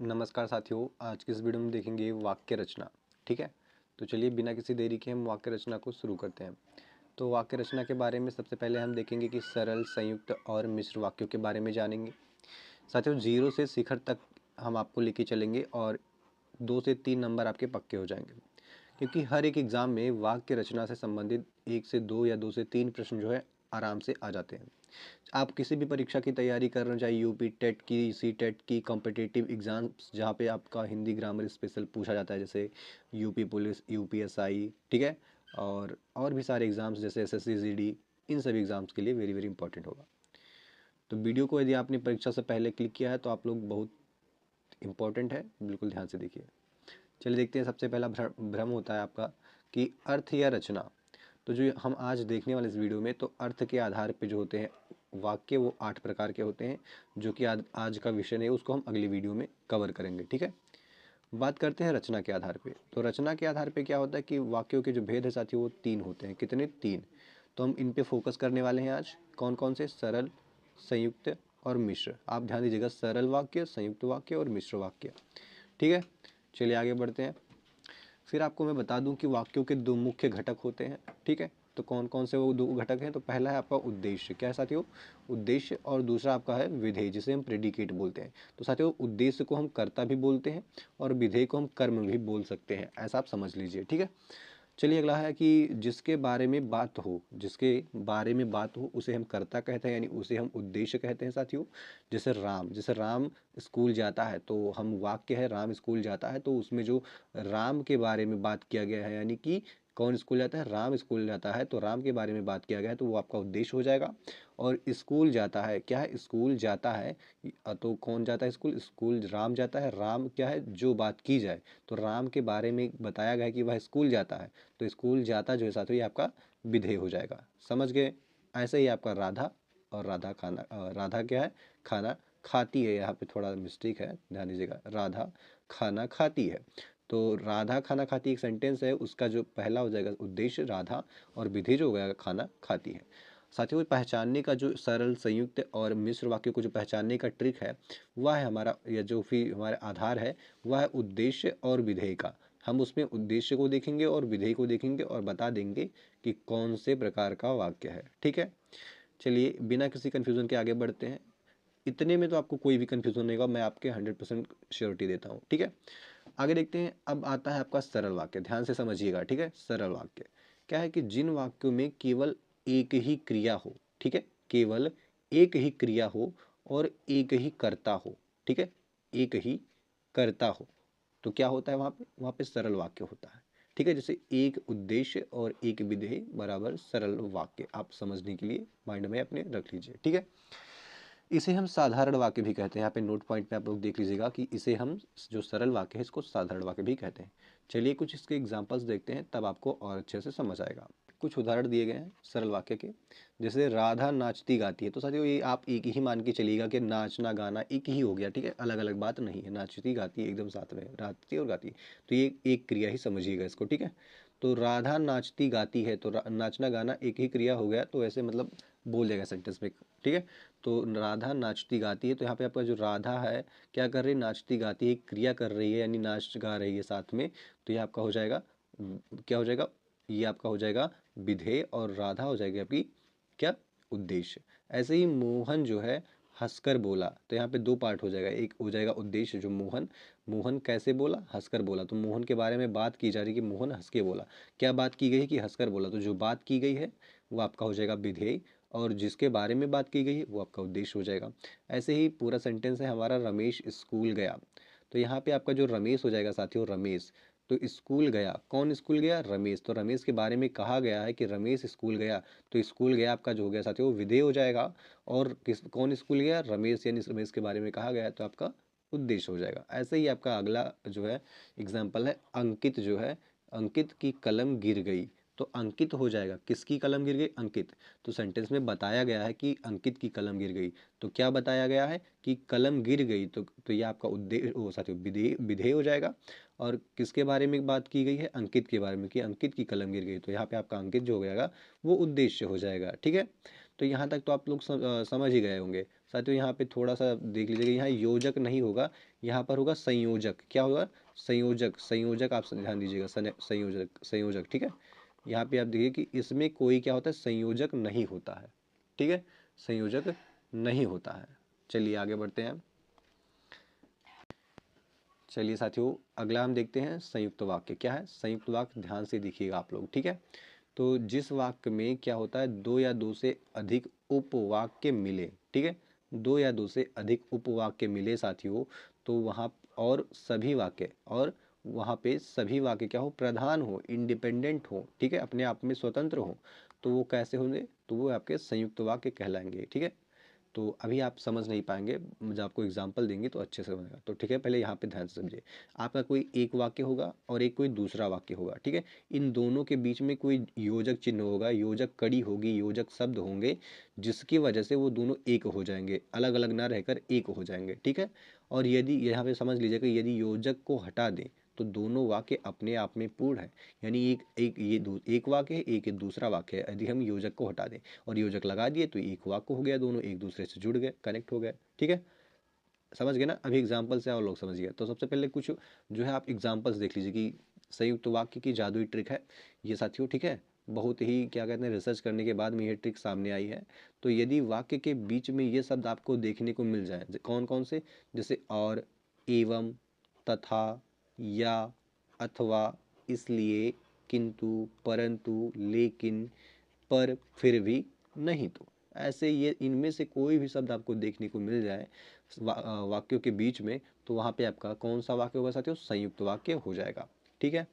नमस्कार साथियों, आज की इस वीडियो में देखेंगे वाक्य रचना। ठीक है, तो चलिए बिना किसी देरी के हम वाक्य रचना को शुरू करते हैं। तो वाक्य रचना के बारे में सबसे पहले हम देखेंगे कि सरल, संयुक्त और मिश्र वाक्यों के बारे में जानेंगे। साथियों, 0 से शिखर तक हम आपको लेके चलेंगे और 2 से 3 नंबर आपके पक्के हो जाएंगे, क्योंकि हर एक एग्जाम में वाक्य रचना से संबंधित 1 से 2 या 2 से 3 प्रश्न जो है आराम से आ जाते हैं। आप किसी भी परीक्षा की तैयारी कर रहे हो, चाहे यूपी टेट की, सी टेट की, कॉम्पिटिटिव एग्जाम्स जहाँ पे आपका हिंदी ग्रामर स्पेशल पूछा जाता है, जैसे यूपी पुलिस, यूपीएसआई, ठीक है, और भी सारे एग्जाम्स जैसे एसएससी जीडी, इन सभी एग्जाम्स के लिए वेरी वेरी इंपॉर्टेंट होगा। तो वीडियो को यदि आपने परीक्षा से पहले क्लिक किया है तो आप लोग बहुत इंपॉर्टेंट है, बिल्कुल ध्यान से देखिए। चलिए देखते हैं। सबसे पहला भ्रम होता है आपका कि अर्थ या रचना। तो जो हम आज देखने वाले इस वीडियो में, तो अर्थ के आधार पे जो होते हैं वाक्य, वो 8 प्रकार के होते हैं, जो कि आज का विषय है, उसको हम अगली वीडियो में कवर करेंगे। ठीक है, बात करते हैं रचना के आधार पे। तो रचना के आधार पे क्या होता है कि वाक्यों के जो भेद है साथियों, वो 3 होते हैं। कितने? 3। तो हम इन पे फोकस करने वाले हैं आज। कौन कौन से? सरल, संयुक्त और मिश्र। आप ध्यान दीजिएगा, सरल वाक्य, संयुक्त वाक्य और मिश्र वाक्य। ठीक है, चलिए आगे बढ़ते हैं। फिर आपको मैं बता दूं कि वाक्यों के 2 मुख्य घटक होते हैं। ठीक है, तो कौन कौन से वो 2 घटक हैं? तो पहला है आपका उद्देश्य। क्या है साथियों? उद्देश्य। और दूसरा आपका है विधेय, जिसे हम प्रेडिकेट बोलते हैं। तो साथियों, उद्देश्य को हम कर्ता भी बोलते हैं और विधेय को हम कर्म भी बोल सकते हैं, ऐसा आप समझ लीजिए। ठीक है, चलिए अगला है कि जिसके बारे में बात हो, जिसके बारे में बात हो उसे हम कर्ता कहते हैं, यानी उसे हम उद्देश्य कहते हैं साथियों। जैसे राम स्कूल जाता है, तो हम वाक्य है राम स्कूल जाता है, तो उसमें जो राम के बारे में बात किया गया है, यानी कि कौन स्कूल जाता है? राम स्कूल जाता है, तो राम के बारे में बात किया गया है, तो वो आपका उद्देश्य हो जाएगा। और स्कूल जाता है, क्या है? स्कूल जाता है, तो कौन जाता है स्कूल? स्कूल राम जाता है। राम क्या है? जो बात की जाए, तो राम के बारे में बताया गया है कि वह स्कूल जाता है, तो स्कूल जाता जो है साथियों, ये आपका विधेय हो जाएगा। समझ गए? ऐसे ही आपका राधा, और राधा खाना, राधा क्या है? खाना खाती है। यहाँ पे थोड़ा मिस्टेक है, ध्यान दीजिएगा। राधा खाना खाती है, तो राधा खाना खाती एक सेंटेंस है, उसका जो पहला हो जाएगा उद्देश्य राधा, और विधेय जो हो जाएगा खाना खाती है। साथियों, पहचानने का जो सरल, संयुक्त और मिश्र वाक्य को जो पहचानने का ट्रिक है, वह है हमारा, या जो भी हमारा आधार है, वह है उद्देश्य और विधेय का। हम उसमें उद्देश्य को देखेंगे और विधेय को देखेंगे और बता देंगे कि कौन से प्रकार का वाक्य है। ठीक है, चलिए बिना किसी कंफ्यूजन के आगे बढ़ते हैं। इतने में तो आपको कोई भी कंफ्यूजन नहीं होगा, मैं आपके 100% श्योरिटी देता हूँ। ठीक है, आगे देखते हैं। अब आता है आपका सरल वाक्य, ध्यान से समझिएगा। ठीक है, सरल वाक्य क्या है कि जिन वाक्यों में केवल एक ही क्रिया हो। ठीक है, केवल एक ही क्रिया हो और एक ही कर्ता हो। ठीक है, एक ही कर्ता हो, तो क्या होता है? वहां पे सरल वाक्य होता है। ठीक है, जैसे एक उद्देश्य और एक विधेय बराबर सरल वाक्य, आप समझने के लिए माइंड में अपने रख लीजिए। ठीक है, इसे हम साधारण वाक्य भी कहते हैं। यहाँ पे नोट पॉइंट पे आप लोग देख लीजिएगा कि इसे हम, जो सरल वाक्य है, इसको साधारण वाक्य भी कहते हैं। चलिए कुछ इसके एग्जांपल्स देखते हैं, तब आपको और अच्छे से समझ आएगा। कुछ उदाहरण दिए गए हैं सरल वाक्य के, जैसे राधा नाचती गाती है। तो साथियों, ये आप एक ही मान के चलिएगा कि नाचना गाना एक ही हो गया। ठीक है, अलग अलग बात नहीं है। नाचती गाती है एकदम साथ में, नाचती और गाती है, तो ये एक क्रिया ही समझिएगा इसको। ठीक है, तो राधा नाचती गाती है, तो नाचना गाना एक ही क्रिया हो गया, तो ऐसे मतलब बोल जाएगा सेंटेंस में। ठीक है, तो राधा नाचती गाती है, तो यहाँ पे आपका जो राधा है क्या कर रही है? नाचती गाती है, क्रिया कर रही है, यानी नाच गा रही है साथ में, तो ये आपका हो जाएगा, क्या हो जाएगा? ये आपका हो जाएगा विधेय, और राधा हो जाएगी आपकी क्या? उद्देश्य। ऐसे ही मोहन जो है हंसकर बोला, तो यहाँ पे 2 पार्ट हो जाएगा। एक हो जाएगा उद्देश्य, जो मोहन, मोहन कैसे बोला? हंसकर बोला, तो मोहन के बारे में बात की जा रही है कि मोहन हंस के बोला। क्या बात की गई है? कि हंसकर बोला, तो जो बात की गई है वो आपका हो जाएगा विधेय, और जिसके बारे में बात की गई है वो आपका उद्देश्य हो जाएगा। ऐसे ही पूरा सेंटेंस है हमारा, रमेश स्कूल गया, तो यहाँ पे आपका जो रमेश हो जाएगा साथियों, रमेश, तो स्कूल गया, कौन स्कूल गया? रमेश, तो रमेश के बारे में कहा गया है कि रमेश स्कूल गया, तो स्कूल गया आपका जो हो गया साथियों विधेय हो जाएगा। और कौन स्कूल गया? रमेश, यानी रमेश के बारे में कहा गया है, तो आपका उद्देश्य हो जाएगा। ऐसे ही आपका अगला जो है एग्जाम्पल है, अंकित जो है, अंकित की कलम गिर गई, तो अंकित हो जाएगा, किसकी कलम गिर गई? अंकित। तो सेंटेंस में बताया गया है कि अंकित की कलम गिर गई, तो क्या बताया गया है? कि कलम गिर गई, तो ये आपका उद्देश्य, वो साथियों विधेय, विधेय हो जाएगा। और किसके बारे में बात की गई है? अंकित के बारे में, कि अंकित की कलम गिर गई, तो यहाँ पे आपका अंकित जो हो जाएगा वो उद्देश्य हो जाएगा। ठीक है, तो यहाँ तक तो आप लोग समझ ही गए होंगे। साथियों यहाँ पे थोड़ा सा देख लीजिएगा, यहाँ योजक नहीं होगा, यहाँ पर होगा संयोजक। क्या होगा? संयोजक। संयोजक आप ध्यान दीजिएगा, संयोजक संयोजक, ठीक है। यहाँ पे आप देखिए कि इसमें कोई क्या होता है, संयोजक नहीं होता है, ठीक है, संयोजक नहीं होता है। चलिए आगे बढ़ते हैं। चलिए साथियों, अगला हम देखते हैं संयुक्त वाक्य। क्या है संयुक्त वाक्य? ध्यान से देखिएगा आप लोग, ठीक है। तो जिस वाक्य में क्या होता है, दो या दो से अधिक उपवाक्य मिले, ठीक है, दो या दो से अधिक उपवाक्य मिले साथियों, तो वहाँ और सभी वाक्य, और वहाँ पे सभी वाक्य क्या हो, प्रधान हो, इंडिपेंडेंट हो, ठीक है, अपने आप में स्वतंत्र हो, तो वो कैसे होंगे? तो वो आपके संयुक्त वाक्य कहलाएंगे, ठीक है। तो अभी आप समझ नहीं पाएंगे, जब आपको एग्जाम्पल देंगे तो अच्छे से बनेगा। तो ठीक है, पहले यहाँ पे ध्यान से समझिए। आपका कोई एक वाक्य होगा और एक कोई दूसरा वाक्य होगा, ठीक है। इन दोनों के बीच में कोई योजक चिन्ह होगा, योजक कड़ी होगी, योजक शब्द होंगे, जिसकी वजह से वो दोनों एक हो जाएंगे, अलग अलग ना रहकर एक हो जाएंगे, ठीक है। और यदि यहाँ पे समझ लीजिएगा, यदि योजक को हटा दें तो दोनों वाक्य अपने आप में पूर्ण है। यानी एक एक ये एक वाक्य है, एक दूसरा वाक्य है। यदि हम योजक को हटा दें और योजक लगा दिए तो एक वाक्य हो गया, दोनों एक दूसरे से जुड़ गए, कनेक्ट हो गए, ठीक है। समझ गए ना? अभी एग्जाम्पल से और लोग समझ गए। तो सबसे पहले कुछ जो है आप एग्जाम्पल्स देख लीजिए कि संयुक्त वाक्य की जादुई ट्रिक है ये साथियों, ठीक है। बहुत ही क्या कहते हैं, रिसर्च करने के बाद में ये ट्रिक सामने आई है। तो यदि वाक्य के बीच में ये शब्द आपको देखने को मिल जाए, कौन कौन से? जैसे और, एवं, तथा, या, अथवा, इसलिए, किंतु, परंतु, लेकिन, पर, फिर भी, नहीं तो, ऐसे ये इनमें से कोई भी शब्द आपको देखने को मिल जाए वाक्यों के बीच में, तो वहाँ पे आपका कौन सा वाक्य होगा साथियों? संयुक्त वाक्य हो जाएगा, ठीक है।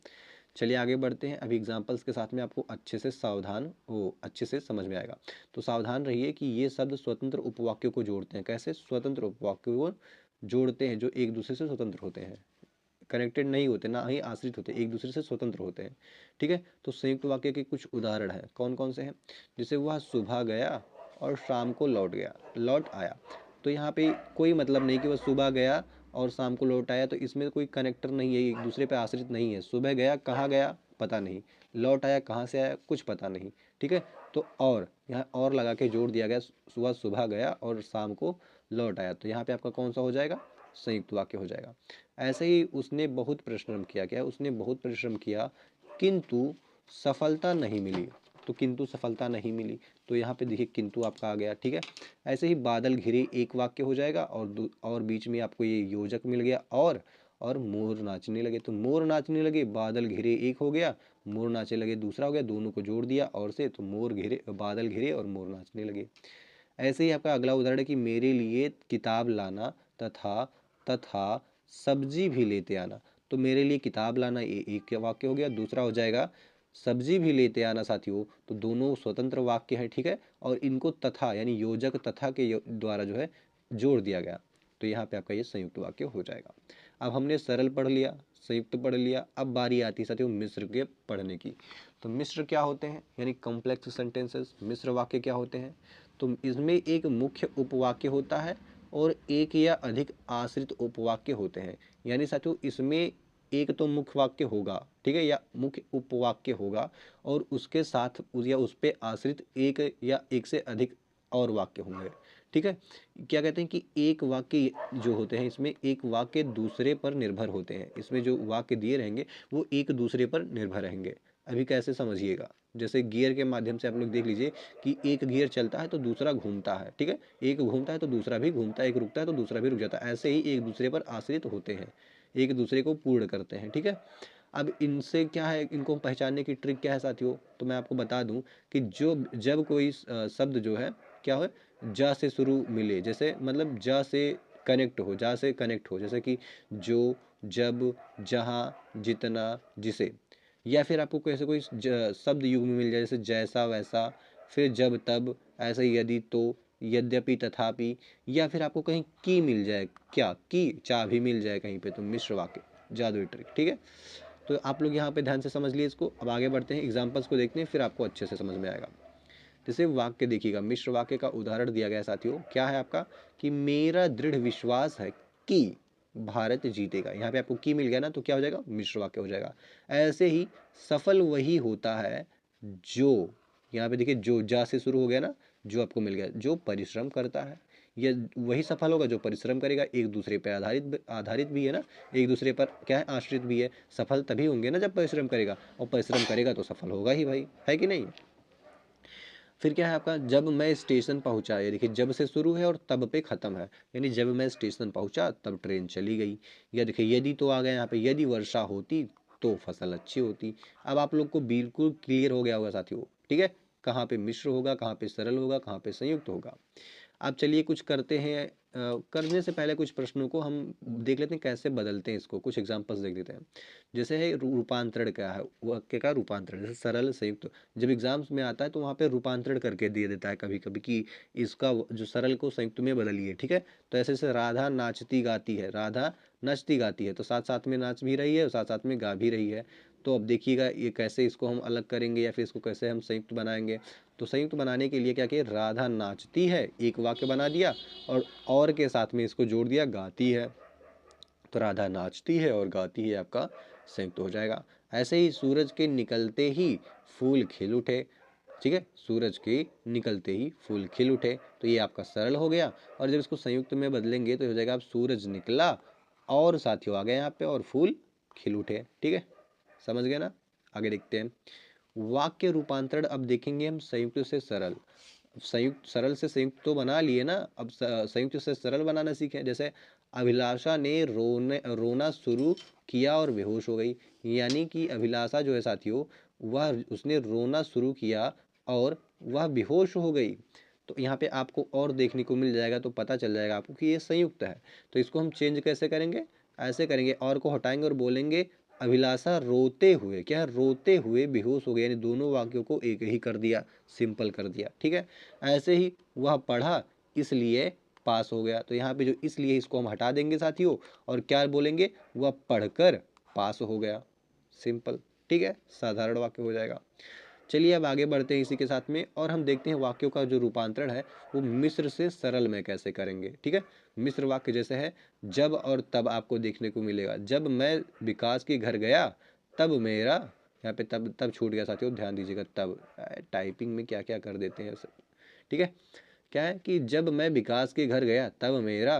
चलिए आगे बढ़ते हैं। अभी एग्जाम्पल्स के साथ में आपको अच्छे से सावधान हो, अच्छे से समझ में आएगा। तो सावधान रहिए कि ये शब्द स्वतंत्र उपवाक्यों को जोड़ते हैं। कैसे? स्वतंत्र उपवाक्यों को जोड़ते हैं, जो एक दूसरे से स्वतंत्र होते हैं, कनेक्टेड नहीं होते, ना ही आश्रित होते, एक दूसरे से स्वतंत्र होते हैं, ठीक है। तो संयुक्त वाक्य के कुछ उदाहरण हैं, कौन कौन से हैं? जैसे वह सुबह गया और शाम को लौट आया। तो यहाँ पे कोई मतलब नहीं कि वह सुबह गया और शाम को लौट आया, तो इसमें कोई कनेक्टर नहीं है, एक दूसरे पे आश्रित नहीं है। सुबह गया, कहाँ गया पता नहीं, लौट आया, कहाँ से आया कुछ पता नहीं, ठीक है। तो और यहाँ और लगा के जोड़ दिया गया, सुबह गया और शाम को लौट आया, तो यहाँ पे आपका कौन सा हो जाएगा? संयुक्त वाक्य हो जाएगा। ऐसे ही उसने बहुत परिश्रम किया, क्या? उसने बहुत परिश्रम किया किंतु सफलता नहीं मिली। तो किंतु सफलता नहीं मिली, तो यहाँ पे देखिए किंतु आपका आ गया, ठीक है। ऐसे ही बादल घिरे एक वाक्य हो जाएगा, और बीच में आपको ये योजक मिल गया, और मोर नाचने लगे। तो मोर नाचने लगे, बादल घिरे एक हो गया, मोर नाचने लगे दूसरा हो गया, दोनों को जोड़ दिया और से, तो मोर घिरे, बादल घिरे और मोर नाचने लगे। ऐसे ही आपका अगला उदाहरण है कि मेरे लिए किताब लाना तथा तथा सब्जी भी लेते आना। तो मेरे लिए किताब लाना ये एक वाक्य हो गया, दूसरा हो जाएगा सब्जी भी लेते आना साथियों, तो दोनों स्वतंत्र वाक्य हैं, ठीक है। और इनको तथा यानी योजक तथा के द्वारा जो है जोड़ दिया गया, तो यहाँ पे आपका ये संयुक्त वाक्य हो जाएगा। अब हमने सरल पढ़ लिया, संयुक्त पढ़ लिया, अब बारी आती है साथियों मिश्र के पढ़ने की। तो मिश्र क्या होते हैं? यानी कॉम्प्लेक्स सेंटेंसेस, मिश्र वाक्य क्या होते हैं? तो इसमें एक मुख्य उपवाक्य होता है और एक या अधिक आश्रित उपवाक्य होते हैं। यानी साथियों इसमें एक तो मुख्य वाक्य होगा, ठीक है, या मुख्य उपवाक्य होगा, और उसके साथ या उस पे आश्रित एक या एक से अधिक और वाक्य होंगे, ठीक है। क्या कहते हैं कि एक वाक्य जो होते हैं, इसमें एक वाक्य दूसरे पर निर्भर होते हैं। इसमें जो वाक्य दिए रहेंगे वो एक दूसरे पर निर्भर रहेंगे। अभी कैसे समझिएगा, जैसे गियर के माध्यम से आप लोग देख लीजिए कि एक गियर चलता है तो दूसरा घूमता है, ठीक है, एक घूमता है तो दूसरा भी घूमता है, एक रुकता है तो दूसरा भी रुक जाता है। ऐसे ही एक दूसरे पर आश्रित होते हैं, एक दूसरे को पूर्ण करते हैं, ठीक है। अब इनसे क्या है, इनको पहचानने की ट्रिक क्या है साथियों? तो मैं आपको बता दूं कि जब कोई शब्द जो है क्या हो, जा से शुरू मिले, जैसे मतलब जा से कनेक्ट हो, जैसे कि जो, जब, जहाँ, जितना, जिसे, या फिर आपको कैसे कोई शब्द युग्म मिल जाए, जैसे जैसा, वैसा, फिर जब, तब, ऐसे ही यदि, तो, यद्यपि, तथापि, या फिर आपको कहीं की मिल जाए, क्या की चाबी मिल जाए कहीं पे, तो मिश्र वाक्य, जादुई ट्रिक, ठीक है। तो आप लोग यहाँ पे ध्यान से समझ लिए इसको। अब आगे बढ़ते हैं, एग्जाम्पल्स को देखते हैं, फिर आपको अच्छे से समझ में आएगा। जैसे वाक्य देखिएगा, मिश्र वाक्य का उदाहरण दिया गया साथियों, क्या है आपका कि मेरा दृढ़ विश्वास है कि भारत जीतेगा। यहाँ पे आपको की मिल गया ना, तो क्या हो जाएगा? मिश्र वाक्य हो जाएगा। ऐसे ही सफल वही होता है जो, यहाँ पे देखिए जो, जा से शुरू हो गया ना, जो आपको मिल गया, जो परिश्रम करता है। ये वही सफल होगा जो परिश्रम करेगा, एक दूसरे पर आधारित आधारित भी है ना, एक दूसरे पर क्या है, आश्रित भी है। सफल तभी होंगे ना जब परिश्रम करेगा, और परिश्रम करेगा तो सफल होगा ही भाई, है कि नहीं। फिर क्या है आपका, जब मैं स्टेशन पहुंचा, ये देखिए जब से शुरू है और तब पे खत्म है, यानी जब मैं स्टेशन पहुंचा तब ट्रेन चली गई। या देखिए यदि तो आ गया यहाँ पे, यदि वर्षा होती तो फसल अच्छी होती। अब आप लोग को बिल्कुल क्लियर हो गया होगा साथियों, ठीक है, कहाँ पे मिश्र होगा, कहाँ पे सरल होगा, कहाँ पे संयुक्त होगा। अब चलिए कुछ करते हैं, करने से पहले कुछ प्रश्नों को हम देख लेते हैं कैसे बदलते हैं इसको, कुछ एग्जांपल्स देख लेते हैं। जैसे है रूपांतरण क्या है, वाक्य का रूपांतरण, जैसे सरल संयुक्त, जब एग्जाम्स में आता है तो वहाँ पे रूपांतरण करके दे देता है कभी कभी कि इसका जो सरल को संयुक्त में बदलिए, ठीक है। तो ऐसे से राधा नाचती गाती है, राधा नाचती गाती है, तो साथ साथ में नाच भी रही है और साथ साथ में गा भी रही है। तो अब देखिएगा ये कैसे इसको हम अलग करेंगे या फिर इसको कैसे हम संयुक्त बनाएंगे। तो संयुक्त बनाने के लिए क्या किया, राधा नाचती है एक वाक्य बना दिया, और के साथ में इसको जोड़ दिया गाती है, तो राधा नाचती है और गाती है आपका संयुक्त हो जाएगा। ऐसे ही सूरज के निकलते ही फूल खिल उठे, ठीक है, सूरज के निकलते ही फूल खिल उठे, तो ये आपका सरल हो गया। और जब इसको संयुक्त में बदलेंगे तो हो जाएगा, आप सूरज निकला और साथियों आ गए यहाँ पे, और फूल खिल उठे, ठीक है, समझ गए ना। आगे देखते हैं वाक्य रूपांतरण। अब देखेंगे हम संयुक्त से सरल, संयुक्त सरल से संयुक्त तो बना लिए ना, अब संयुक्त से सरल बनाना सीखें। जैसे अभिलाषा ने रोना शुरू किया और बेहोश हो गई, यानी कि अभिलाषा जो है साथियों, वह उसने रोना शुरू किया और वह बेहोश हो गई। तो यहाँ पे आपको और देखने को मिल जाएगा, तो पता चल जाएगा आपको कि ये संयुक्त है। तो इसको हम चेंज कैसे करेंगे, ऐसे करेंगे, और को हटाएंगे और बोलेंगे अभिलाषा रोते हुए, क्या रोते हुए बेहोश हो गया, यानी दोनों वाक्यों को एक ही कर दिया, सिंपल कर दिया, ठीक है। ऐसे ही वह पढ़ा इसलिए पास हो गया, तो यहाँ पे जो इसलिए इसको हम हटा देंगे साथियों, और क्या बोलेंगे, वह पढ़कर पास हो गया, सिंपल, ठीक है, साधारण वाक्य हो जाएगा। चलिए अब आगे बढ़ते हैं इसी के साथ में, और हम देखते हैं वाक्यों का जो रूपांतरण है वो मिश्र से सरल में कैसे करेंगे, ठीक है। मिश्र वाक्य जैसे है जब और तब, आपको देखने को मिलेगा, जब मैं विकास के घर गया तब मेरा, यहाँ पे तब तब छूट गया साथियों, ध्यान दीजिएगा, तब टाइपिंग में क्या क्या कर देते हैं, ठीक है। क्या है कि जब मैं विकास के घर गया तब मेरा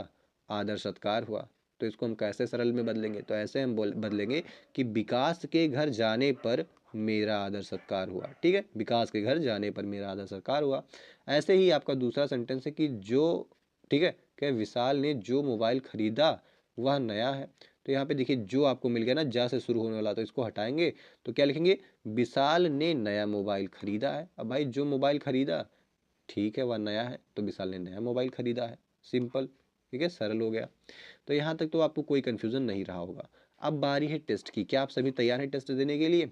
आदर सत्कार हुआ, तो इसको हम कैसे सरल में बदलेंगे, तो ऐसे हम बदलेंगे कि विकास के घर जाने पर मेरा आदर सत्कार हुआ, ठीक है, विकास के घर जाने पर मेरा आदर सत्कार हुआ। ऐसे ही आपका दूसरा सेंटेंस है कि जो, ठीक है, क्या विशाल ने जो मोबाइल खरीदा वह नया है, तो यहाँ पे देखिए जो आपको मिल गया ना, जा से शुरू होने वाला, तो इसको हटाएंगे, तो क्या लिखेंगे, विशाल ने नया मोबाइल खरीदा है। अब भाई जो मोबाइल खरीदा, ठीक है, वह नया है, तो विशाल ने नया मोबाइल खरीदा है, सिंपल, ठीक है, सरल हो गया। तो यहाँ तक तो आपको कोई कंफ्यूजन नहीं रहा होगा। अब बारी है टेस्ट की, क्या आप सभी तैयार हैं टेस्ट देने के लिए।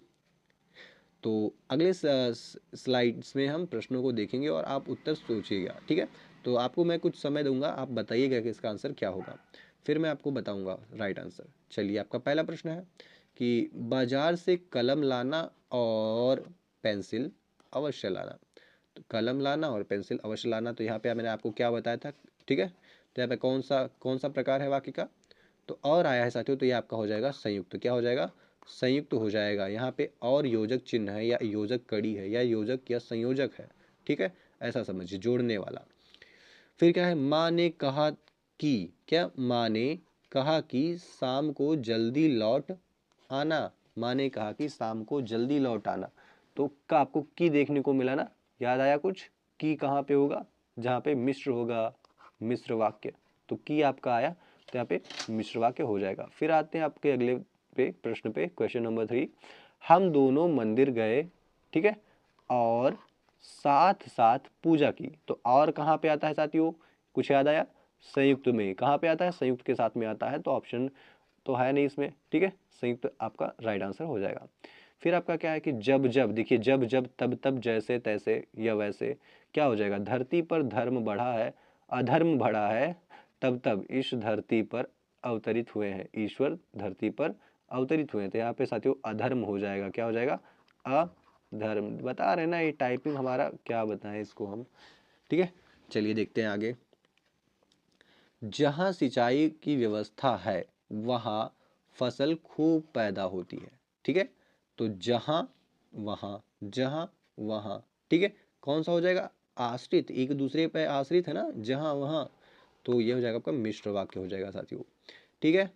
तो अगले स्लाइड्स में हम प्रश्नों को देखेंगे और आप उत्तर सोचिएगा, ठीक है। तो आपको मैं कुछ समय दूंगा, आप बताइएगा कि इसका आंसर क्या होगा, फिर मैं आपको बताऊंगा राइट आंसर। चलिए आपका पहला प्रश्न है कि बाजार से कलम लाना और पेंसिल अवश्य लाना, तो कलम लाना और पेंसिल अवश्य लाना, तो यहाँ पे मैंने आपको क्या बताया था, ठीक है। तो यहाँ पे कौन सा प्रकार है वाक्य का, तो और आया है साथियों, तो ये आपका हो जाएगा संयुक्त, क्या हो जाएगा, संयुक्त हो जाएगा। यहाँ पे और योजक चिन्ह है या योजक कड़ी है या योजक या संयोजक है, ठीक है, ऐसा समझिए, जोड़ने वाला। फिर क्या है, माँ ने कहा कि, क्या माँ ने कहा कि शाम को जल्दी लौट आना, माँ ने कहा कि शाम को जल्दी लौट आना, तो का आपको की देखने को मिला ना, याद आया कुछ, की कहाँ पे होगा, जहाँ पे मिश्र होगा, मिश्र वाक्य, तो की आपका आया, तो यहाँ पे मिश्र वाक्य हो जाएगा। फिर आते हैं आपके अगले पे प्रश्न पे, क्वेश्चन नंबर 3, हम दोनों मंदिर गए, ठीक है, और साथ साथ पूजा की, तो और कहाँ पे आता है साथियों, कुछ याद आया, संयुक्त में, कहाँ पे आता है, संयुक्त के साथ में आता है, तो ऑप्शन तो है नहीं इसमें, ठीक है, संयुक्त आपका राइट आंसर हो जाएगा। फिर आपका क्या है कि जब जब, देखिए जब जब तब तब जैसे तैसे या वैसे, क्या हो जाएगा, धरती पर धर्म बढ़ा है, अधर्म बढ़ा है, तब तब इस धरती पर अवतरित हुए हैं ईश्वर, धरती पर अवतरित हुए हैं, तो यहाँ पे साथियों अधर्म हो जाएगा, क्या हो जाएगा, अधर्म, बता रहे ना, ये टाइपिंग हमारा क्या बताएं इसको हम, ठीक है। चलिए देखते हैं आगे, जहाँ सिंचाई की व्यवस्था है वहाँ फसल खूब पैदा होती है, ठीक है, तो जहाँ वहाँ, जहाँ वहाँ, ठीक है, कौन सा हो जाएगा, आश्रित, एक दूसरे पे आश्रित है ना, जहाँ वहाँ, तो ये हो जाएगा आपका मिश्र वाक्य हो जाएगा साथियों। ठीक है,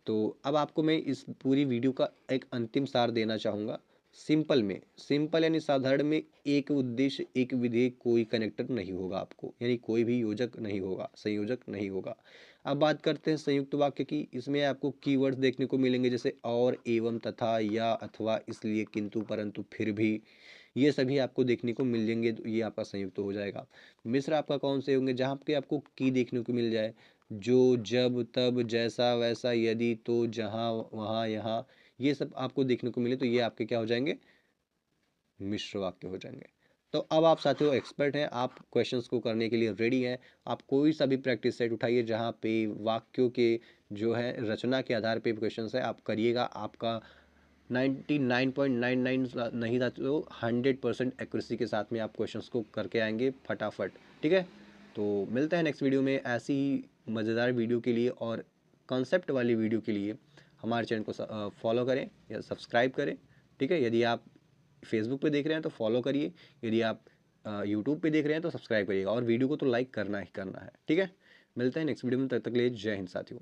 तो अब आपको मैं इस पूरी वीडियो का एक अंतिम सार देना चाहूँगा। सिंपल में, सिंपल यानी साधारण में, एक उद्देश्य, एक विधेय, कोई कनेक्टर नहीं होगा आपको, यानी कोई भी योजक नहीं होगा, संयोजक नहीं होगा। अब बात करते हैं संयुक्त वाक्य की। इसमें आपको कीवर्ड्स देखने को मिलेंगे जैसे और, एवं, तथा, या, अथवा, इसलिए, किंतु, परंतु, फिर भी, ये सभी आपको देखने को मिल जाएंगे, तो ये आपका संयुक्त हो जाएगा। मिश्र आपका कौन से होंगे, जहाँ पे आपको की देखने को मिल जाए, जो, जब, तब, जैसा, वैसा, यदि, तो, जहाँ, वहाँ, यहाँ, ये सब आपको देखने को मिले तो ये आपके क्या हो जाएंगे, मिश्र वाक्य हो जाएंगे। तो अब आप साथियों एक्सपर्ट हैं, आप क्वेश्चंस को करने के लिए रेडी हैं। आप कोई सा भी प्रैक्टिस सेट उठाइए जहाँ पे वाक्यों के जो है रचना के आधार पे क्वेश्चंस है, आप करिएगा। आपका 99.99 नहीं था तो 100% एक्यूरेसी के साथ में आप क्वेश्चंस को करके आएंगे फटाफट। ठीक है, तो मिलते हैं नेक्स्ट वीडियो में ऐसी ही मज़ेदार वीडियो के लिए, और कॉन्सेप्ट वाली वीडियो के लिए हमारे चैनल को फॉलो करें या सब्सक्राइब करें। ठीक है, यदि आप फेसबुक पे देख रहे हैं तो फॉलो करिए, यदि आप यूट्यूब पे देख रहे हैं तो सब्सक्राइब करिएगा, और वीडियो को तो लाइक करना ही करना है। ठीक है, मिलते हैं नेक्स्ट वीडियो में, तब तक के लिए जय हिंद साथियों।